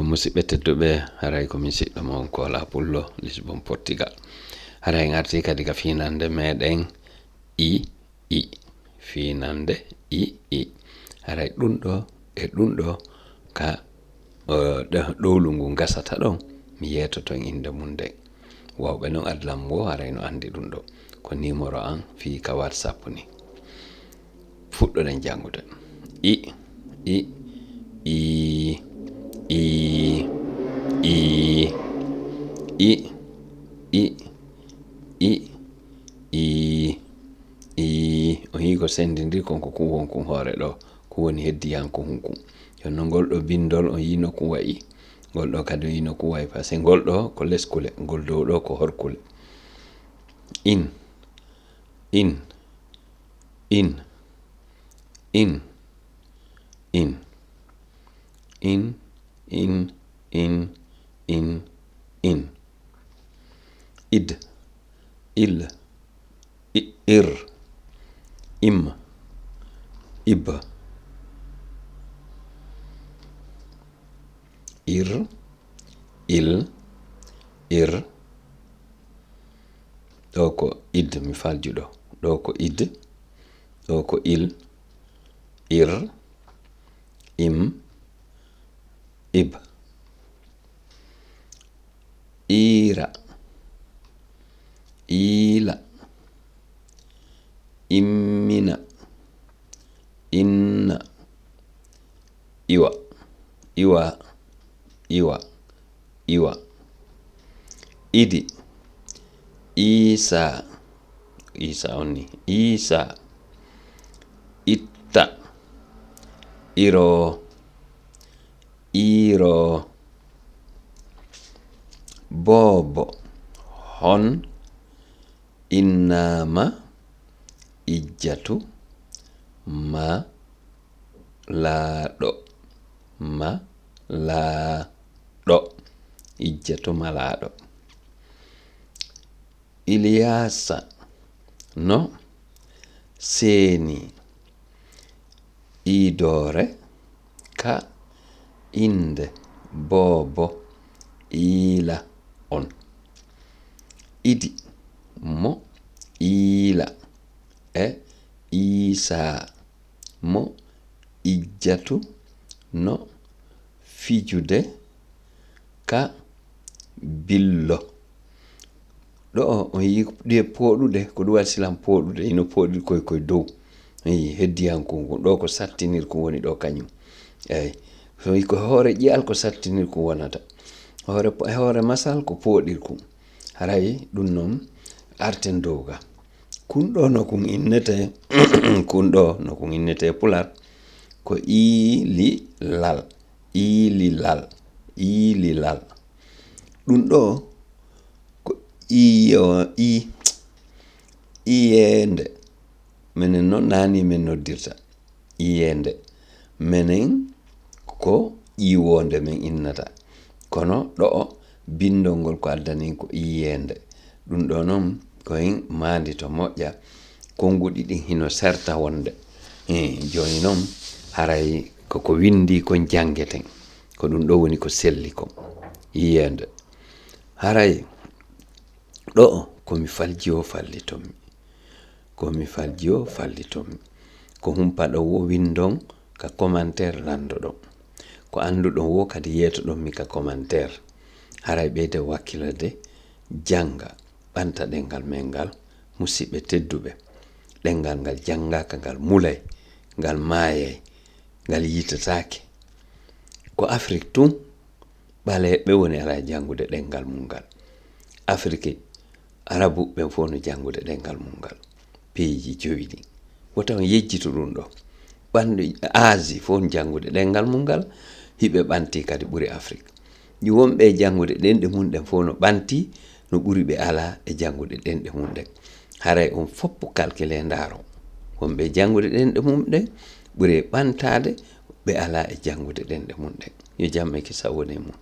musidɓe tedduɓe, haray ko misidɗo mon Kola Pullo, Lisbon, Portugal. Haray en arti kadi ka finande meɗen i finande i haray ɗum ɗo e ɗum ɗo ka ɗowlu ngu gasata ɗon mi yetoton inde mum nden wawɓe non adlam wo haray no andi ɗum ɗo ko numéro an fi ka WhatsApp ni. Fuɗɗoɗen jangude i o hii ko sendidir konko kum wonkun hoore ɗo ko woni heddiyanko hunkum jonno ngol ɗo bindol o yino kum wayi ngol ɗo kadi o yino kum wayi par ce que ngol ɗo ko leskule ngol dow ɗo ko horkule. In id il ir im ib ir il ir ɗo ko id mi falju ɗo ko id ɗo ko il ir im ib ira ila immina inna iwa idi isa onni isa itta iro bobo hon innama ijjatu ma laaɗo ijjatu malaaɗo Ilyasa no seeni idore ka inde bobo ila on idi mo ila e isa mo ijjatu no fijude ka billo ɗo o yi ɗe poɗuɗe ko ɗum waɗi silam poɗuɗe ino poɗi koye dow heddiyankonko ɗo ko sattinir ko woni ɗo kañum eyi so ko hoore ƴiyal ko sattinir ko wonata hoore masal ko poɗirkum haray ɗum noon arten dow ga kunɗo no kun innete pular ko ililal ɗum ɗo ko iyende menen noon nani men noddirta iyende menen ko ƴiwonde men innata kono ɗo bindol ngol ko addanin ko iyende ɗum ɗo noon koyen mandi to moƴƴa konguɗi ɗin hino serta wonde joni noon haray koko windi kon jangeten ko ɗum ɗo woni ko selli ko yiyende haray ɗo komi falji o fallitomi ko humpa ɗo wo windon ka commentaire lando ɗon ko anduɗon wo kadi yeto ɗon mi ka commentaire haray ɓeyde wakkilade janga ɓanta ɗengal men ngal musidɓe tedduɓe ɗengal ngal jangaka ngal mulay ngal maayay ngal yitatake ko Afrique tun ɓaleɓe woni ala jangude ɗengal mum ngal Afrique arabu ɓe fof no jangude ɗengal mum ngal peiji joyi ɗin wotawan yejjito ɗum ɗo ɓandu Asie fof jangude ɗengal mum ngal hiɓe ɓanti kadi ɓuri Afrique ɗi wonɓe jangude ɗenɗe mum ɗen fof no ɓanti no ɓuri ɓe ala e jangude ɗenɗe mum ɗen haray on foppu calcule ndaro wonɓe jangude ɗenɗe mum ɗen ɓuri ɓantade ɓe ala e jangude ɗenɗe mum ɗen yo jamme kisa woni mum.